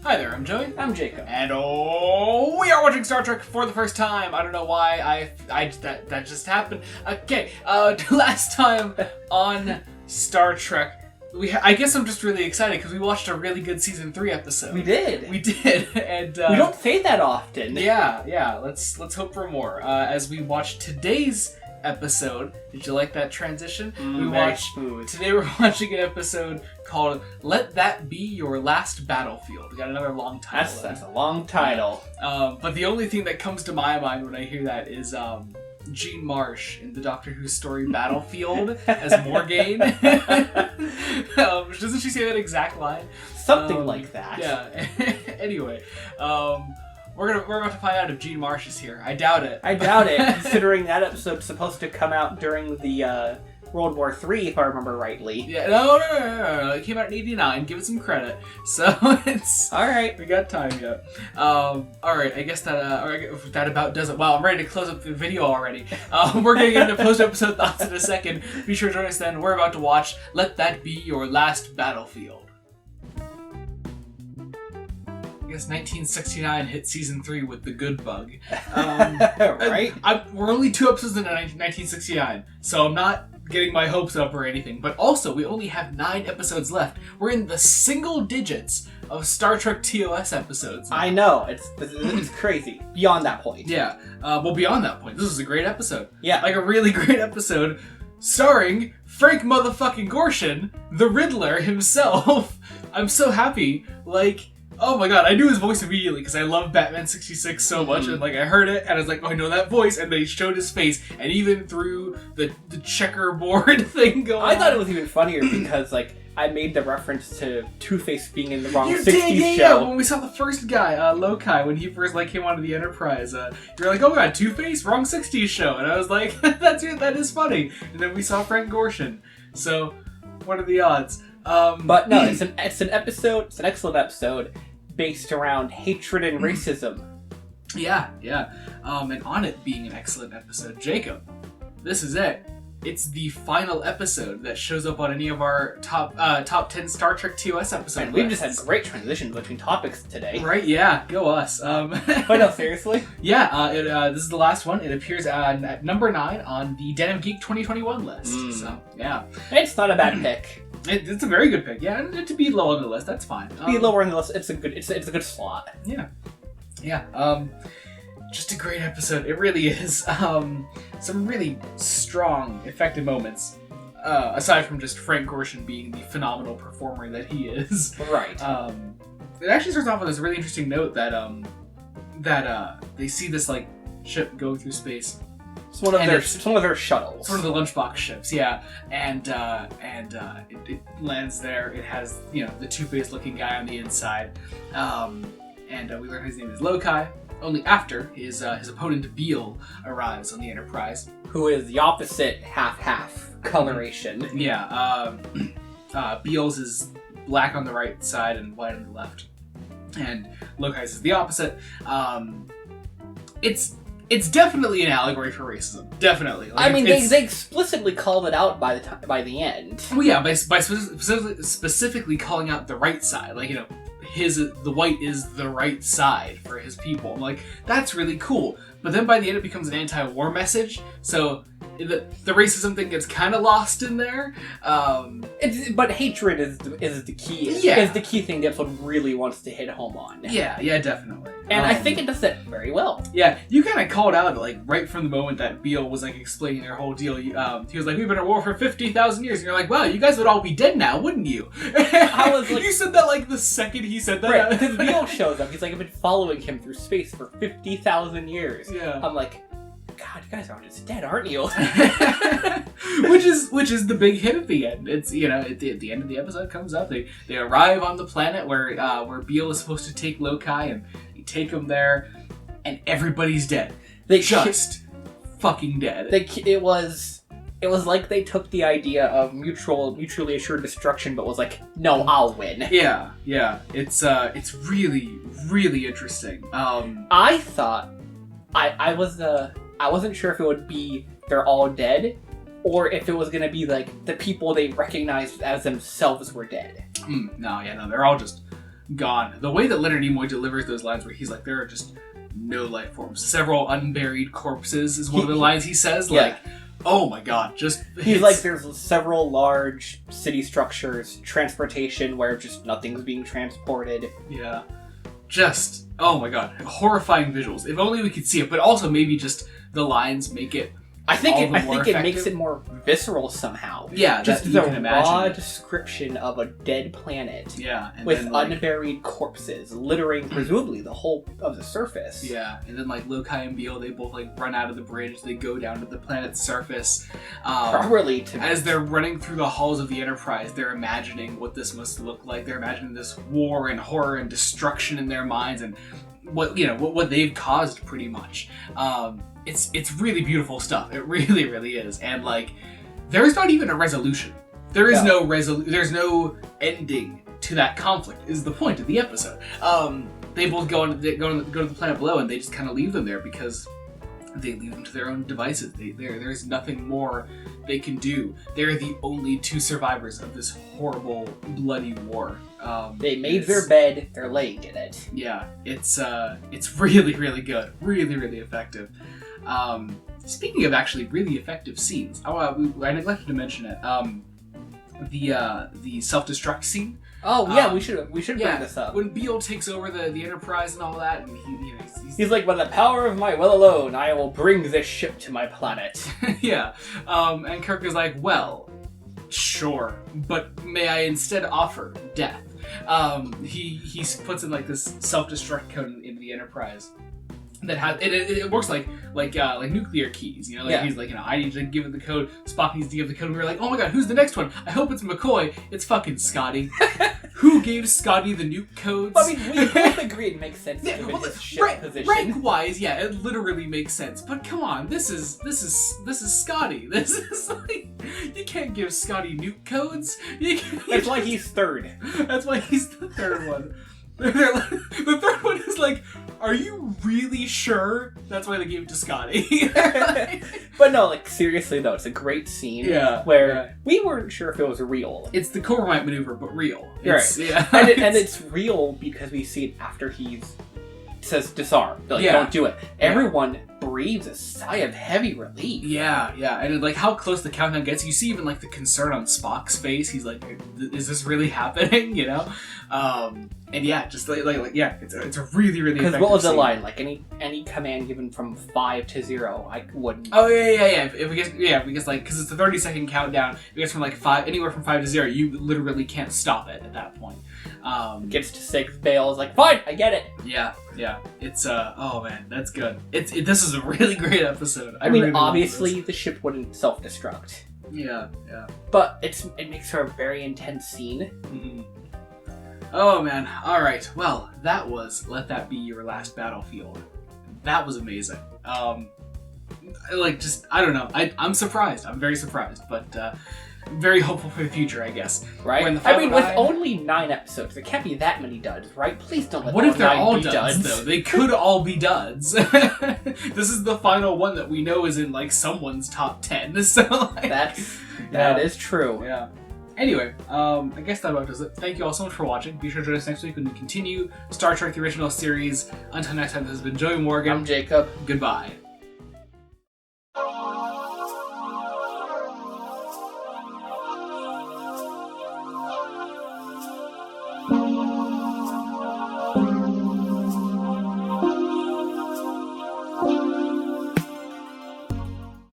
Hi there, I'm Joey. I'm Jacob. And we are watching Star Trek for the first time. I don't know why that just happened. Okay, last time on Star Trek, I guess I'm just really excited because we watched a really good season 3 episode. We did, and we don't say that often. Yeah. Let's hope for more. As we watch today's episode, did you like that transition? Today we're watching an episode called "Let That Be Your Last Battlefield." We got another long title. That's a long title. But the only thing that comes to my mind when I hear that is Jean Marsh in the Doctor Who story Battlefield as Morgaine. Doesn't she say that exact line? Something like that. Yeah. Anyway, we're about to find out if Jean Marsh is here. I doubt it. Considering that episode's supposed to come out during the World War III, if I remember rightly. Yeah, no. It came out in '89. Give it some credit. So it's all right. We got time yet. All right. I guess that about does it. Wow, I'm ready to close up the video already. We're gonna get into post-episode thoughts in a second. Be sure to join us then. We're about to watch "Let That Be Your Last Battlefield." I guess 1969 hit season 3 with the good bug. Right? We're only 2 episodes into 1969, so I'm not getting my hopes up or anything. But also, we only have 9 episodes left. We're in the single digits of Star Trek TOS episodes now. I know. It's crazy. Beyond that point. Yeah. Well, beyond that point, this is a great episode. Yeah. Like a really great episode starring Frank motherfucking Gorshin, the Riddler himself. I'm so happy. Like, oh my god, I knew his voice immediately because I love Batman 66 so much, and like I heard it and I was like, oh, I know that voice, and they showed his face, and even through the checkerboard thing going on. I thought it was even funnier because like I made the reference to Two-Face being in the wrong 60s show. show. When we saw the first guy, Lokai, when he first came onto the Enterprise, you're like, oh god, Two-Face, wrong 60s show, and I was like, that is funny. And then we saw Frank Gorshin. So, what are the odds? But no, it's an episode. It's an excellent episode based around hatred and racism. Yeah. And on it being an excellent episode, Jacob, this is it. It's the final episode that shows up on any of our top 10 Star Trek TOS episodes. And we've just had great transitions between topics today. Right? Yeah. Go us. But no, seriously. Yeah. This is the last one. It appears at number 9 on the Den of Geek 2021 list. So yeah, it's not a bad pick. It's a very good pick. Yeah, and to be low on the list, that's fine. To be lower on the list, it's a good slot. Yeah. Just a great episode. It really is. Some really strong, effective moments. Aside from just Frank Gorshin being the phenomenal performer that he is. Right. It actually starts off with this really interesting note that they see this like ship go through space. It's one of their shuttles. It's one of the lunchbox ships, yeah. And it lands there. It has, the Two-Face looking guy on the inside. And we learn his name is Lokai, only after his opponent Beale arrives on the Enterprise. Who is the opposite half coloration. Yeah. Beale's is black on the right side and white on the left. And Lokai's is the opposite. It's definitely an allegory for racism. Definitely. Like, they explicitly called it out by the end. Well, yeah, by specifically calling out the right side. Like, the white is the right side for his people. I'm like, that's really cool. But then by the end, it becomes an anti-war message. So the racism thing gets kind of lost in there. But hatred is the key. Yeah. Is the key thing the episode really wants to hit home on. Yeah, definitely. And I think it does that very well. Yeah, you kind of called out, like, right from the moment that Beale was, like, explaining their whole deal. He was like, we've been at war for 50,000 years. And you're like, wow, you guys would all be dead now, wouldn't you? I was like... You said that, like, the second he said that. Right, because Beale shows up. He's like, I've been following him through space for 50,000 years. Yeah. I'm like, God, you guys are just dead, aren't you? which is the big hit at the end. It's at the end of the episode comes up. They arrive on the planet where Beale is supposed to take Lokai, and they take him there, and everybody's dead. They just fucking dead. It was like they took the idea of mutually assured destruction, but was like, no, I'll win. Yeah. It's really, really interesting. I thought I wasn't sure if it would be they're all dead, or if it was going to be like the people they recognized as themselves were dead. No, they're all just gone. The way that Leonard Nimoy delivers those lines, where he's like, there are just no life forms. Several unburied corpses is one of the lines he says. Yeah. Like, oh my god, just... He's like, there's several large city structures, transportation where just nothing's being transported. Yeah. Just, oh my god, horrifying visuals. If only we could see it, but also maybe just the lines make it I think it effective. makes it more visceral somehow. Yeah, just that the you can imagine raw it. description of a dead planet. Yeah, and with then, like, unburied corpses littering presumably the whole of the surface. yeah, and then like Lokai and Beale, they both like run out of the bridge. They go down to the planet's surface. Properly to As they're running through the halls of the Enterprise, they're imagining what this must look like. They're imagining this war and horror and destruction in their minds, and what they've caused, pretty much. It's really beautiful stuff. It really, really is. And like, there's not even a resolution. There is there's no ending to that conflict. Is the point of the episode. They both go to the planet below, and they just kind of leave them there because they leave them to their own devices. There's nothing more they can do. They're the only two survivors of this horrible, bloody war. They made their bed. They're laying in it. Yeah, it's really, really good. Really, really effective. Speaking of actually really effective scenes, I neglected to mention it. The self-destruct scene. Oh yeah, we should bring this up. When Beale takes over the Enterprise and all that, and he's like, by the power of my will alone, I will bring this ship to my planet. yeah. And Kirk is like, well, sure, but may I instead offer death? He puts in like this self-destruct code into the Enterprise that has it works like nuclear keys, you know. Like he's like, I need to give it the code. Spock needs to give the code. And we're like, oh my god, who's the next one? I hope it's McCoy. It's fucking Scotty. Who gave Scotty the nuke codes? I mean, we both agree it makes sense. Yeah, given his ship position. Rank-wise, yeah, it literally makes sense. But come on, this is Scotty. This is like, you can't give Scotty nuke codes. That's why he's third. That's why he's the third one. The third one is like, are you really sure? That's why they gave it to Scotty. But no, like, seriously though, it's a great scene where we weren't sure if it was real. It's the Corbomite maneuver, but real. Right. Yeah. and it's real because we see it after he says disarm. Like, don't do it. Everyone breathes a sigh of heavy relief. Yeah, and like how close the countdown gets, you see even like the concern on Spock's face. He's like, "Is this really happening?" You know, and yeah, just like it's a really, really. Because what was the line? Like any command given from 5 to 0, I wouldn't. Oh yeah. If we get like, because it's a 30-second countdown. If it gets from like anywhere from 5 to 0, you literally can't stop it at that point. Gets to 6, bails like, fine, I get it. Yeah. It's oh man, that's good. This is a really great episode. I mean, really obviously the ship wouldn't self-destruct. Yeah. But it makes for a very intense scene. Mm-hmm. Oh man, alright. Well, that was Let That Be Your Last Battlefield. That was amazing. I don't know. I'm surprised. I'm very surprised, but very hopeful for the future, I guess. Right? I mean, with only 9 episodes, there can't be that many duds, right? Please don't let What if they're all be duds, though? They could all be duds. This is the final one that we know is in, like, someone's top 10, so, like... That is true. Yeah. Anyway, I guess that about does it. Thank you all so much for watching. Be sure to join us next week when we continue Star Trek: The Original Series. Until next time, this has been Joey Morgan. I'm Jacob. Goodbye.